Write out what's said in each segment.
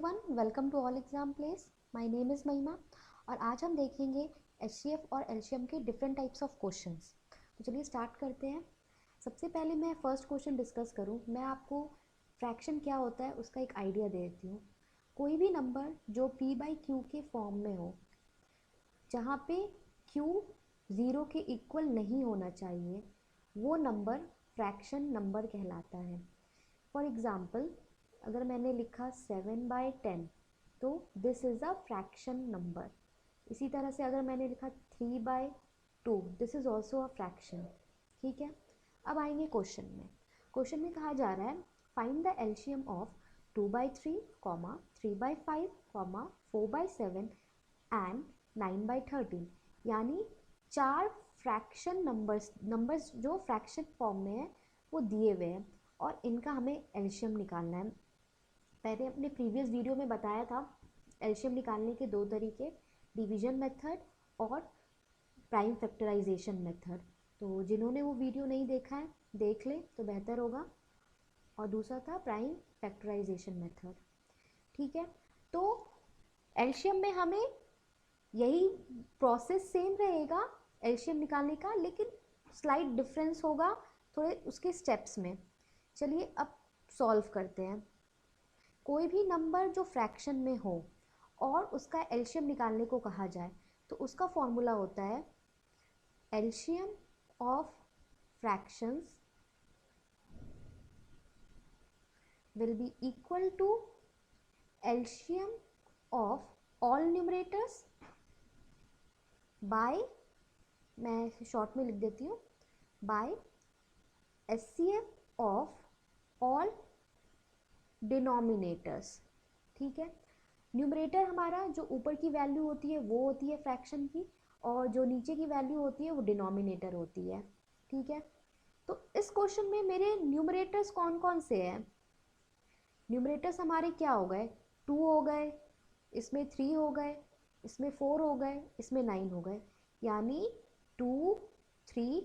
Everyone, welcome to all exam place. My name is Mahima और आज हम देखेंगे एचसीएफ और एलसीएम के डिफरेंट टाइप्स ऑफ क्वेश्चंस। तो चलिए स्टार्ट करते हैं। सबसे पहले मैं फर्स्ट क्वेश्चन डिस्कस करूं, मैं आपको फ्रैक्शन क्या होता है उसका एक आइडिया दे देती हूँ। कोई भी नंबर जो p बाई क्यू के फॉर्म में हो, जहाँ पे q 0 के इक्वल नहीं होना चाहिए, वो नंबर फ्रैक्शन नंबर कहलाता है। फॉर एग्ज़ाम्पल, अगर मैंने लिखा 7/10 तो this is a fraction number. इसी तरह से अगर मैंने लिखा 3/2 this is also a fraction. ठीक है, अब आएंगे क्वेश्चन में। क्वेश्चन में कहा जा रहा है find the LCM of 2/3, 3/5, 4/7 and 9/13। यानी 4 फ्रैक्शन नंबर्स जो फ्रैक्शन फॉर्म में है वो दिए हुए हैं और इनका हमें एलसीएम निकालना है। मैंने अपने प्रीवियस वीडियो में बताया था एलसीएम निकालने के दो तरीके, डिवीजन मेथड और प्राइम फैक्टराइजेशन मेथड। तो जिन्होंने वो वीडियो नहीं देखा है देख ले तो बेहतर होगा। और दूसरा था प्राइम फैक्टराइजेशन मेथड। ठीक है, तो एलसीएम में हमें यही प्रोसेस सेम रहेगा एलसीएम निकालने का, लेकिन स्लाइट डिफरेंस होगा थोड़े उसके स्टेप्स में। चलिए अब सॉल्व करते हैं। कोई भी नंबर जो फ्रैक्शन में हो और उसका एलसीएम निकालने को कहा जाए तो उसका फॉर्मूला होता है LCM of fractions will be equal to LCM of all numerators by, मैं शॉर्ट में लिख देती हूँ, by HCF of all denominators. ठीक है, न्यूमरेटर हमारा जो ऊपर की वैल्यू होती है वो होती है फ्रैक्शन की, और जो नीचे की वैल्यू होती है वो डिनोमिनेटर होती है। ठीक है, तो इस क्वेश्चन में मेरे न्यूमरेटर्स कौन कौन से हैं? न्यूमरेटर्स हमारे क्या हो गए, 2 हो गए, इसमें 3 हो गए, इसमें 4 हो गए, इसमें 9 हो गए। यानी 2, 3,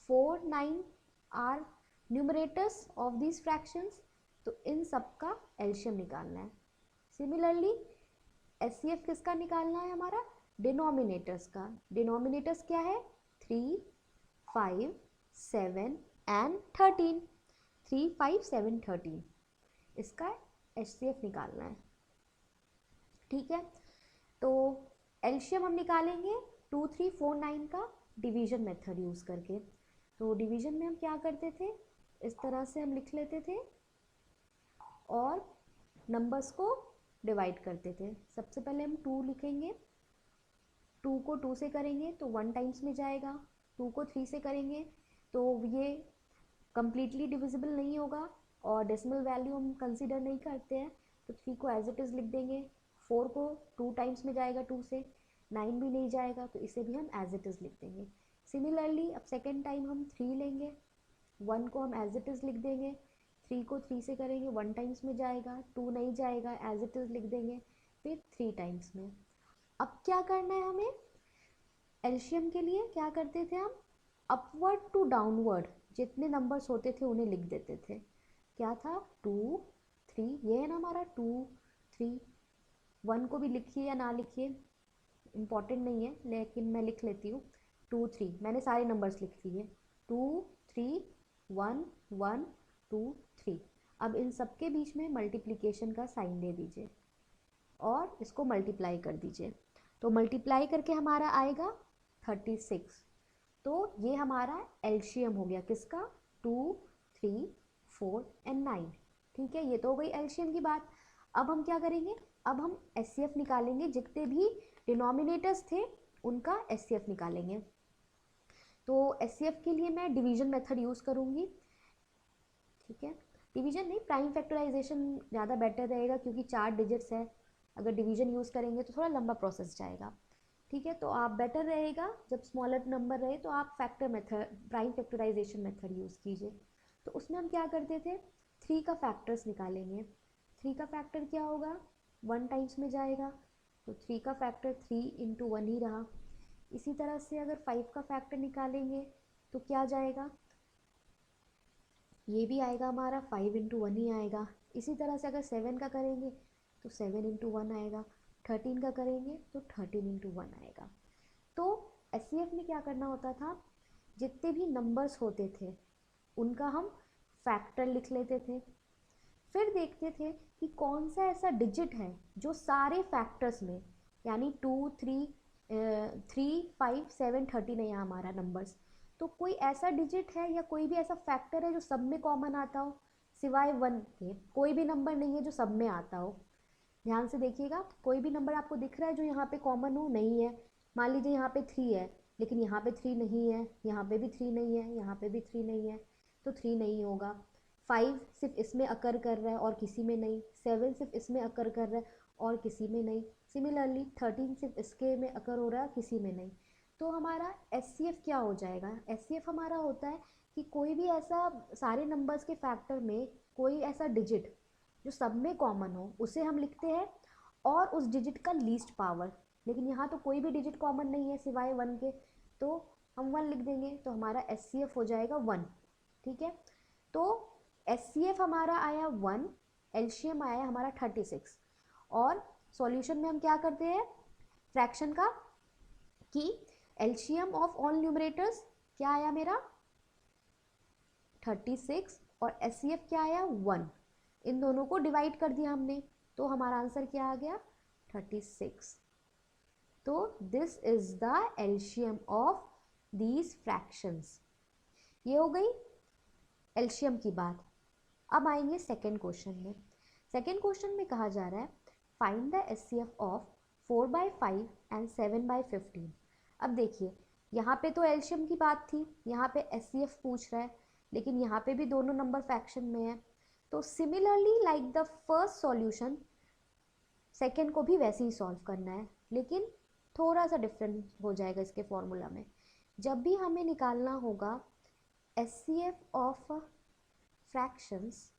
4, 9 are numerators of these fractions. तो इन सब का एलसीएम निकालना है। सिमिलरली एचसीएफ किसका निकालना है? हमारा डिनोमिनेटर्स का। डिनोमिनेटर्स क्या है? 3, 5, 7 एंड 13। 3, 5, 7, 13 इसका एचसीएफ निकालना है। ठीक है, तो एलसीएम हम निकालेंगे 2, 3, 4, 9 का डिवीजन मेथड यूज़ करके। तो डिवीजन में हम क्या करते थे, इस तरह से हम लिख लेते थे और नंबर्स को डिवाइड करते थे। सबसे पहले हम 2 लिखेंगे, 2 को 2 से करेंगे तो 1 टाइम्स में जाएगा। 2 को 3 से करेंगे तो ये कम्प्लीटली डिविजिबल नहीं होगा और डेसिमल वैल्यू हम कंसिडर नहीं करते हैं, तो 3 को एज इट इज़ लिख देंगे। 4 को 2 टाइम्स में जाएगा 2 से, 9 भी नहीं जाएगा तो इसे भी हम एज इट इज़ लिख देंगे। सिमिलरली अब सेकेंड टाइम हम 3 लेंगे, 1 को हम एज इट इज़ लिख देंगे। 3 को 3 से करेंगे 1 टाइम्स में जाएगा, 2 नहीं जाएगा, एज इट इज़ लिख देंगे, फिर 3 टाइम्स में। अब क्या करना है हमें? एलसीएम के लिए क्या करते थे हम? अपवर्ड टू डाउनवर्ड जितने नंबर्स होते थे उन्हें लिख देते थे। क्या था? 2, 3, ये है ना हमारा 2, 3। 1 को भी लिखिए या ना लिखिए इम्पॉर्टेंट नहीं है, लेकिन मैं लिख लेती हूँ 2, 3। मैंने सारे नंबर्स लिख दिए, 2, 3, 1, 1, 2, 3। अब इन सब के बीच में मल्टीप्लिकेशन का साइन दे दीजिए और इसको मल्टीप्लाई कर दीजिए। तो मल्टीप्लाई करके हमारा आएगा 36। तो ये हमारा एलसीएम हो गया किसका? 2, 3, 4 एंड 9। ठीक है, ये तो हो गई एलसीएम की बात। अब हम क्या करेंगे? अब हम एचसीएफ निकालेंगे, जितने भी डिनोमिनेटर्स थे उनका एचसीएफ निकालेंगे। तो एचसीएफ के लिए मैं डिवीजन मेथड यूज़ करूँगी। ठीक है, डिवीजन नहीं, प्राइम फैक्टराइजेशन ज़्यादा बेटर रहेगा क्योंकि 4 डिजिट्स है। अगर डिवीजन यूज़ करेंगे तो थोड़ा लंबा प्रोसेस जाएगा। ठीक है, तो आप बेटर रहेगा जब स्मॉलर नंबर रहे तो आप factor method, prime factorisation method use कीजिए। तो उसमें हम क्या करते थे, 3 का फैक्टर्स निकालेंगे। 3 का फैक्टर क्या होगा? 1 टाइम्स में जाएगा, तो 3 का फैक्टर 3 इंटू 1 ही रहा। इसी तरह से अगर 5 का फैक्टर निकालेंगे तो क्या जाएगा? ये भी आएगा हमारा 5 इंटू 1 ही आएगा। इसी तरह से अगर 7 का करेंगे तो 7 इंटू 1 आएगा, 13 का करेंगे तो 13 इंटू 1 आएगा। तो एचसीएफ में क्या करना होता था, जितने भी नंबर्स होते थे उनका हम फैक्टर लिख लेते थे, फिर देखते थे कि कौन सा ऐसा डिजिट है जो सारे फैक्टर्स में, यानी 2 3 3 5 7 13 है यहाँ हमारा नंबर्स, तो कोई ऐसा डिजिट है या कोई भी ऐसा फैक्टर है जो सब में कॉमन आता हो, सिवाय 1 के कोई भी नंबर नहीं है जो सब में आता हो। ध्यान से देखिएगा, कोई भी नंबर आपको दिख रहा है जो यहाँ पे कॉमन हो, नहीं है। मान लीजिए यहाँ पे 3 है, लेकिन यहाँ पे 3 नहीं है, यहाँ पे भी 3 नहीं है, यहाँ पे भी 3 नहीं है, तो 3 नहीं होगा। 5 सिर्फ इसमें अकर कर रहा है और किसी में नहीं, 7 सिर्फ इसमें अकर कर रहा है और किसी में नहीं, सिमिलरली 13 सिर्फ इसके में अकर हो रहा है, किसी में नहीं। तो हमारा एचसीएफ क्या हो जाएगा, एचसीएफ हमारा होता है कि कोई भी ऐसा सारे नंबर्स के फैक्टर में कोई ऐसा डिजिट जो सब में कॉमन हो उसे हम लिखते हैं, और उस डिजिट का लीस्ट पावर। लेकिन यहाँ तो कोई भी डिजिट कॉमन नहीं है सिवाय 1 के, तो हम 1 लिख देंगे, तो हमारा एचसीएफ हो जाएगा 1। ठीक है, तो एचसीएफ हमारा आया 1, एलसीएम आया हमारा 36। और सॉल्यूशन में हम क्या करते हैं फ्रैक्शन का, कि एलसीएम ऑफ ऑल न्यूमरेटर्स क्या आया मेरा 36 और एचसीएफ क्या आया 1, इन दोनों को डिवाइड कर दिया हमने, तो हमारा आंसर क्या आ गया 36। तो this is the LCM of these fractions. ये हो गई एलसीएम की बात। अब आएंगे सेकेंड क्वेश्चन में। सेकेंड क्वेश्चन में कहा जा रहा है find the HCF of 4/5 and 7/15। अब देखिए, यहाँ पे तो एलसीएम की बात थी, यहाँ पे एचसीएफ पूछ रहा है, लेकिन यहाँ पे भी दोनों नंबर फ्रैक्शन में है, तो similarly like the first solution second को भी वैसे ही सॉल्व करना है, लेकिन थोड़ा सा डिफरेंट हो जाएगा इसके फॉर्मूला में। जब भी हमें निकालना होगा एचसीएफ ऑफ फ्रैक्शंस,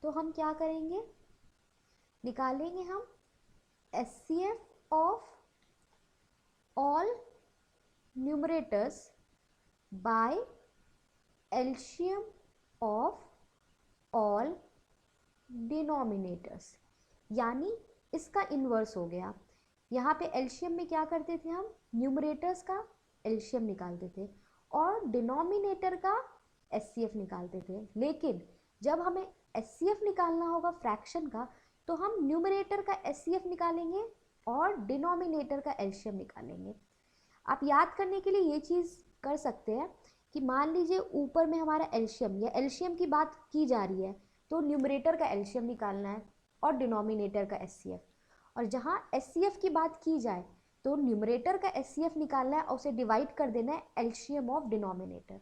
तो हम क्या करेंगे, निकालेंगे हम HCF of all numerators bye LCM of all denominators, यानी इसका इन्वर्स हो गया। यहाँ पे एलसीएम में क्या करते थे, हम न्यूमरेटर्स का एलसीएम निकालते थे और डिनोमिनेटर का एचसीएफ निकालते थे, लेकिन जब हमें एचसीएफ निकालना होगा फ्रैक्शन का, तो हम न्यूमरेटर का एचसीएफ निकालेंगे और डिनोमिनेटर का एलसीएम निकालेंगे। आप याद करने के लिए ये चीज़ कर सकते हैं कि मान लीजिए ऊपर में हमारा एलसीएम या एलसीएम की बात की जा रही है, तो न्यूमरेटर का एलसीएम निकालना है और डिनोमिनेटर का एचसीएफ, और जहाँ एचसीएफ की बात की जाए तो न्यूमरेटर का एचसीएफ निकालना है और उसे डिवाइड कर देना है एलसीएम ऑफ डिनोमिनेटर।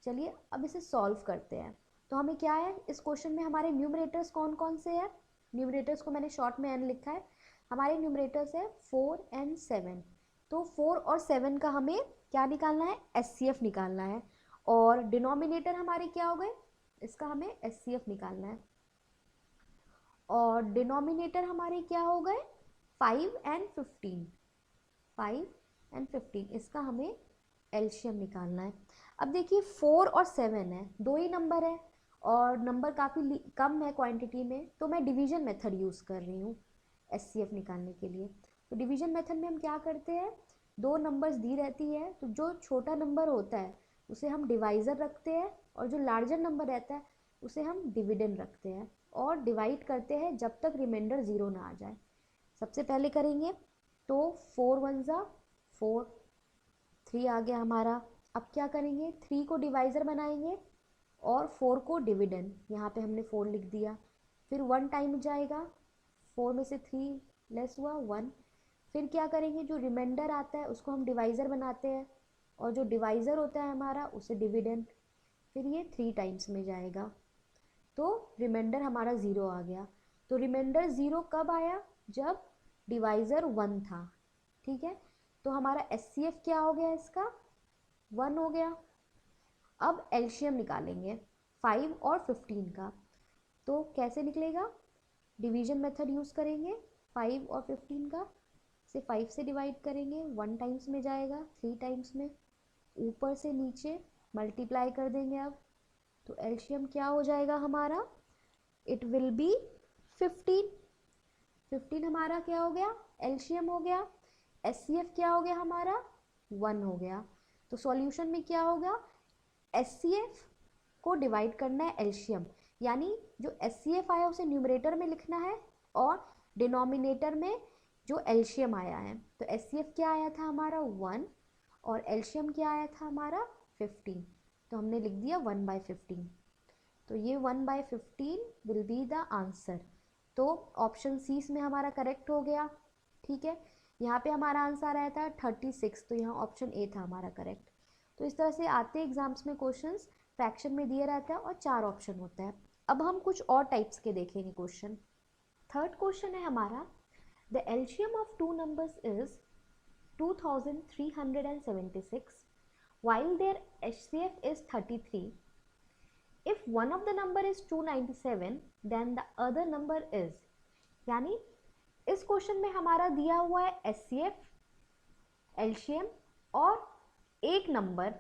चलिए अब इसे सॉल्व करते हैं। तो हमें क्या है, इस क्वेश्चन में हमारे न्यूमरेटर्स कौन कौन से हैं, न्यूमरेटर्स को मैंने शॉर्ट में एन लिखा है, हमारे न्यूमरेटर्स है 4 and 7। तो 4 और 7 का हमें क्या निकालना है, एचसीएफ निकालना है, और डिनोमिनेटर हमारे क्या हो गए, इसका हमें एचसीएफ निकालना है, और डिनोमिनेटर हमारे क्या हो गए 5 and 15, 5 and 15, इसका हमें एलसीएम निकालना है। अब देखिए 4 और 7 है, दो ही नंबर है और नंबर काफ़ी कम है क्वांटिटी में, तो मैं डिवीजन मेथड यूज़ कर रही हूँ एचसीएफ निकालने के लिए। तो डिवीजन मेथड में हम क्या करते हैं, दो नंबर्स दी रहती है, तो जो छोटा नंबर होता है उसे हम डिवाइज़र रखते हैं और जो लार्जर नंबर रहता है उसे हम डिविडेंड रखते हैं, और डिवाइड करते हैं जब तक रिमाइंडर 0 ना आ जाए। सबसे पहले करेंगे तो 4 1 ज़ा 4, 3 आ गया हमारा। अब क्या करेंगे, 3 को डिवाइज़र बनाएंगे और 4 को डिविडेंड, यहाँ पे हमने 4 लिख दिया। फिर 1 टाइम जाएगा, 4 में से 3 लेस हुआ 1। फिर क्या करेंगे, जो रिमाइंडर आता है उसको हम डिवाइज़र बनाते हैं और जो डिवाइज़र होता है हमारा उसे डिविडेंड। फिर ये 3 टाइम्स में जाएगा, तो रिमाइंडर हमारा 0 आ गया। तो रिमाइंडर 0 कब आया, जब डिवाइज़र 1 था। ठीक है, तो हमारा एचसीएफ क्या हो गया, इसका 1 हो गया। अब एलसीएम निकालेंगे 5 और 15 का, तो कैसे निकलेगा, डिवीजन मेथड यूज़ करेंगे 5 और 15 का, से 5 से डिवाइड करेंगे, 1 टाइम्स में जाएगा, 3 टाइम्स में, ऊपर से नीचे मल्टीप्लाई कर देंगे। अब तो एलसीएम क्या हो जाएगा हमारा, इट विल बी 15। 15 हमारा क्या हो गया, एलसीएम हो गया। एचसीएफ क्या हो गया हमारा, 1 हो गया। तो सॉल्यूशन में क्या होगा, एचसीएफ को डिवाइड करना है एलसीएम, यानी जो एचसीएफ आया उसे न्यूमरेटर में लिखना है और डिनोमिनेटर में जो एलसीएम आया है। तो एचसीएफ क्या आया था हमारा 1 और एलसीएम क्या आया था हमारा 15। तो हमने लिख दिया 1/15। तो ये 1/15 विल बी द आंसर। तो ऑप्शन सी में हमारा करेक्ट हो गया। ठीक है, यहाँ पे हमारा आंसर आया था 36, तो यहाँ ऑप्शन ए था हमारा करेक्ट। तो इस तरह से आते हैं एग्जाम्स में क्वेश्चंस, फ्रैक्शन में दिया रहता है और 4 ऑप्शन होता है। अब हम कुछ और टाइप्स के देखेंगे क्वेश्चन। थर्ड क्वेश्चन है हमारा, the LCM of two numbers is 2376 while their HCF is 33. If one of the number is 297 then the other number is, यानी इस क्वेश्चन में हमारा दिया हुआ है HCF, LCM और एक नंबर।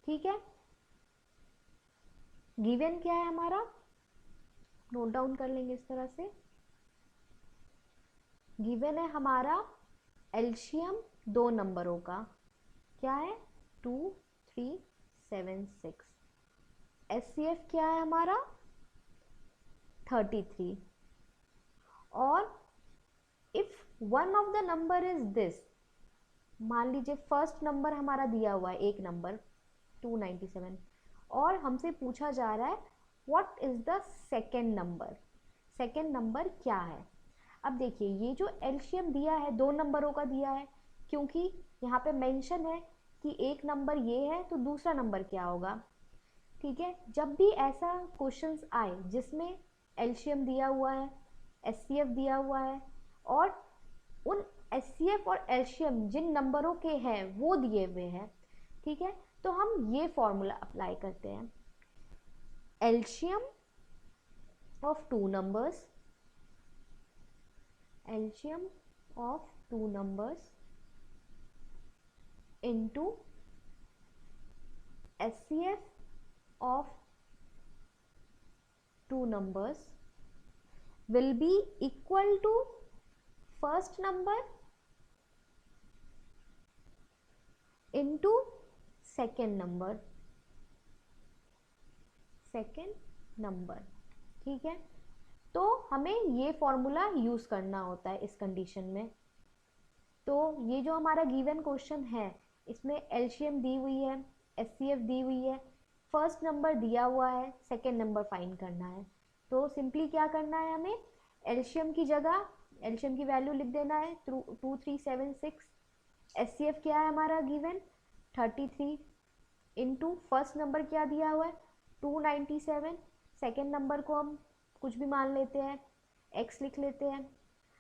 ठीक है, गिवन क्या है हमारा, नोट डाउन कर लेंगे इस तरह से। गिवन है हमारा एलसीएम दो नंबरों का, क्या है 2376। एचसीएफ क्या है हमारा 33। और if one of the number is this, मान लीजिए फर्स्ट नंबर हमारा दिया हुआ है एक नंबर 297 और हमसे पूछा जा रहा है what is the second number, second number क्या है। अब देखिए ये जो एलसीएम दिया है दो नंबरों का दिया है, क्योंकि यहाँ पे मेंशन है कि एक नंबर ये है तो दूसरा नंबर क्या होगा। ठीक है, जब भी ऐसा क्वेश्चंस आए जिसमें एलसीएम दिया हुआ है, एचसीएफ दिया हुआ है और उन एचसीएफ और एलसीएम जिन नंबरों के हैं वो दिए हुए हैं, ठीक है, तो हम ये फॉर्मूला अप्लाई करते हैं। LCM of two numbers, LCM of two numbers into HCF of two numbers will be equal to first number into second number, ठीक है। तो हमें ये फॉर्मूला यूज करना होता है इस कंडीशन में। तो ये जो हमारा गिवन क्वेश्चन है इसमें एलसीएम दी हुई है, एचसीएफ दी हुई है, फर्स्ट नंबर दिया हुआ है, सेकेंड नंबर फाइंड करना है। तो सिंपली क्या करना है, हमें एलसीएम की जगह एलसीएम की वैल्यू लिख देना है 2376। एचसीएफ क्या है हमारा गिवन 33 इंटू फर्स्ट नंबर क्या दिया हुआ है 297, सेकेंड नंबर को हम कुछ भी मान लेते हैं, x लिख लेते हैं।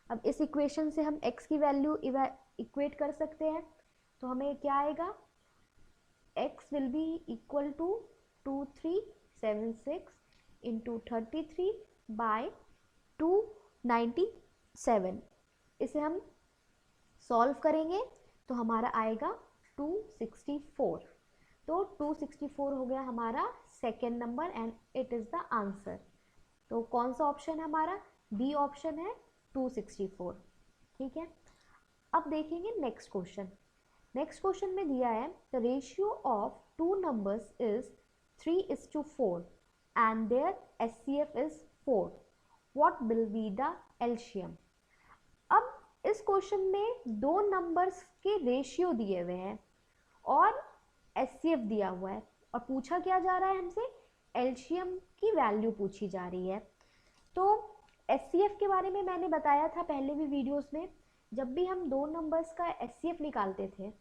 अब इस इक्वेशन से हम x की वैल्यू इक्वेट कर सकते हैं, तो हमें क्या आएगा, x will be equal to 2376 into 33 by 297। इसे हम सॉल्व करेंगे तो हमारा आएगा 264। तो 264 हो गया हमारा second number and it is the answer. तो कौन सा ऑप्शन है हमारा, बी ऑप्शन है 264। ठीक है, अब देखेंगे नेक्स्ट क्वेश्चन। नेक्स्ट क्वेश्चन में दिया है the ratio of two numbers is 3:4 and their HCF is 4, what will be the LCM. अब इस क्वेश्चन में दो नंबर्स के रेशियो दिए हुए हैं और एचसीएफ दिया हुआ है और पूछा क्या जा रहा है हमसे, एलसीएम की वैल्यू पूछी जा रही है। तो एचसीएफ के बारे में मैंने बताया था पहले भी वीडियोस में, जब भी हम दो नंबर्स का एचसीएफ निकालते थे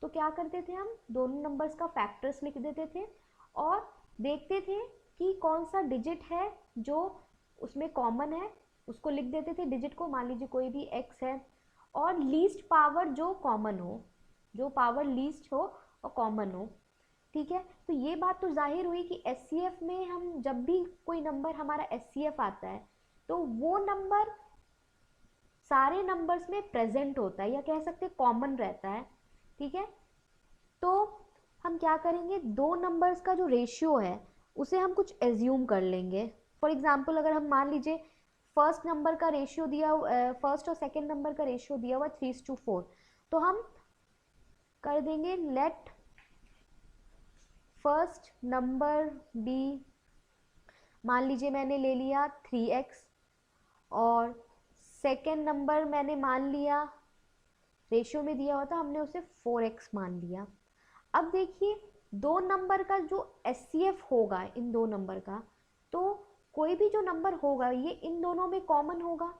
तो क्या करते थे, हम दोनों नंबर्स का फैक्टर्स लिख देते थे और देखते थे कि कौन सा डिजिट है जो उसमें कॉमन है, उसको लिख देते थे डिजिट को, मान लीजिए कोई भी x है, और लीस्ट पावर जो कॉमन हो, जो पावर लीस्ट हो और कॉमन हो। ठीक है, तो ये बात तो जाहिर हुई कि एचसीएफ में हम जब भी कोई नंबर हमारा एचसीएफ आता है तो वो नंबर सारे नंबर्स में प्रेजेंट होता है या कह सकते हैं कॉमन रहता है। ठीक है, तो हम क्या करेंगे, दो नंबर्स का जो रेशियो है उसे हम कुछ एज्यूम कर लेंगे। फॉर एग्जांपल अगर हम मान लीजिए फर्स्ट नंबर का रेशियो दिया, फर्स्ट और सेकंड नंबर का रेशियो दिया हुआ 3:4, तो हम कर देंगे लेट फर्स्ट नंबर बी, मान लीजिए मैंने ले लिया 3x, और सेकंड नंबर मैंने मान लिया, रेशियो में दिया हुआ था हमने उसे 4x मान लिया। अब देखिए दो नंबर का जो HCF होगा इन दो नंबर का, तो कोई भी जो नंबर होगा ये इन दोनों में कॉमन होगा,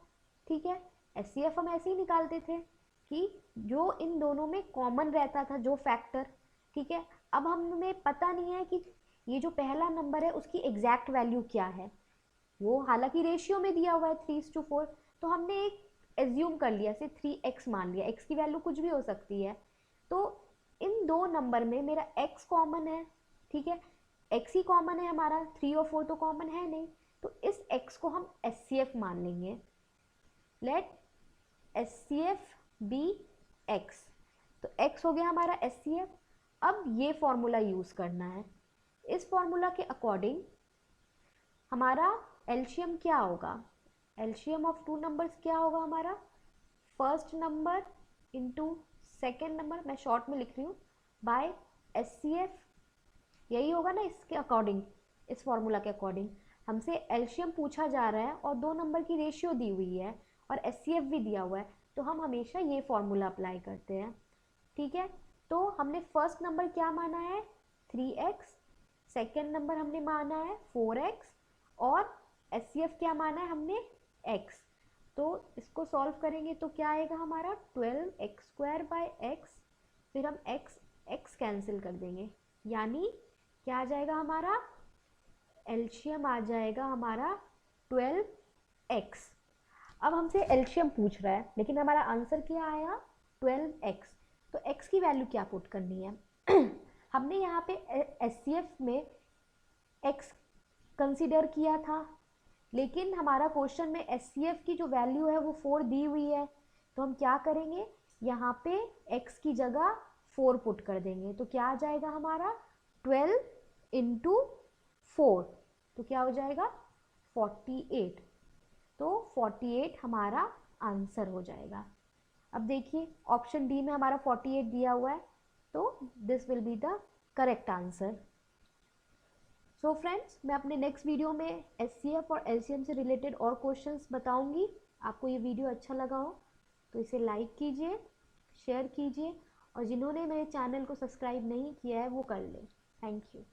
ठीक है। HCF हम ऐसे ही निकालते थे कि जो इन दोनों में कॉमन रहता था जो फैक्टर, ठीक है। अब हमें पता नहीं है कि ये जो पहला नंबर है उसकी एग्जैक्ट वैल्यू क्या है, वो हालांकि रेशियो में दिया हुआ है 3:4, तो हमने एक एज्यूम कर लिया, से 3x मान लिया, x की वैल्यू कुछ भी हो सकती है। तो इन दो नंबर में मेरा x कॉमन है, ठीक है, x ही कॉमन है हमारा, 3 और 4 तो कॉमन है नहीं, तो इस x को हम HCF मान लेंगे। लेट HCF बी x, तो x हो गया हमारा HCF। अब ये फॉर्मूला यूज करना है, इस फॉर्मूला के अकॉर्डिंग हमारा एलसीएम क्या होगा, एलसीएम ऑफ टू नंबर्स क्या होगा हमारा, first number into second number, मैं शॉर्ट में लिख रही हूँ, बाय HCF, यही होगा ना इसके अकॉर्डिंग, इस फॉर्मूला के अकॉर्डिंग। हमसे एलसीएम पूछा जा रहा है और दो नंबर की रेशियो दी हुई है और HCF भी दिया हुआ है, तो हम हमेशा ये फॉर्मूला अप्लाई करते हैं, ठीक है। तो हमने फर्स्ट नंबर क्या माना है 3x, सेकेंड नंबर हमने माना है 4x, और HCF क्या माना है हमने x। तो इसको सॉल्व करेंगे तो क्या आएगा हमारा 12x² बाय x, फिर हम x कैंसिल कर देंगे, यानी क्या आ जाएगा हमारा एलसीएम आ जाएगा हमारा 12x। अब हमसे एलसीएम पूछ रहा है लेकिन हमारा आंसर क्या आया 12x, तो x की वैल्यू क्या पुट करनी है हमने यहाँ पे HCF में x कंसीडर किया था, लेकिन हमारा क्वेश्चन में HCF की जो वैल्यू है वो 4 दी हुई है, तो हम क्या करेंगे यहाँ पे x की जगह 4 पुट कर देंगे, तो क्या आ जाएगा हमारा 12 इंटू 4, तो क्या हो जाएगा 48, तो 48 हमारा आंसर हो जाएगा। अब देखिए ऑप्शन डी में हमारा 48 दिया हुआ है, तो this will be the correct answer. So friends, मैं अपने नेक्स्ट वीडियो में HCF और LCM से रिलेटेड और क्वेश्चंस बताऊंगी। आपको ये वीडियो अच्छा लगा हो तो इसे लाइक कीजिए, शेयर कीजिए, और जिन्होंने मेरे चैनल को सब्सक्राइब नहीं किया है वो कर लें। Thank you.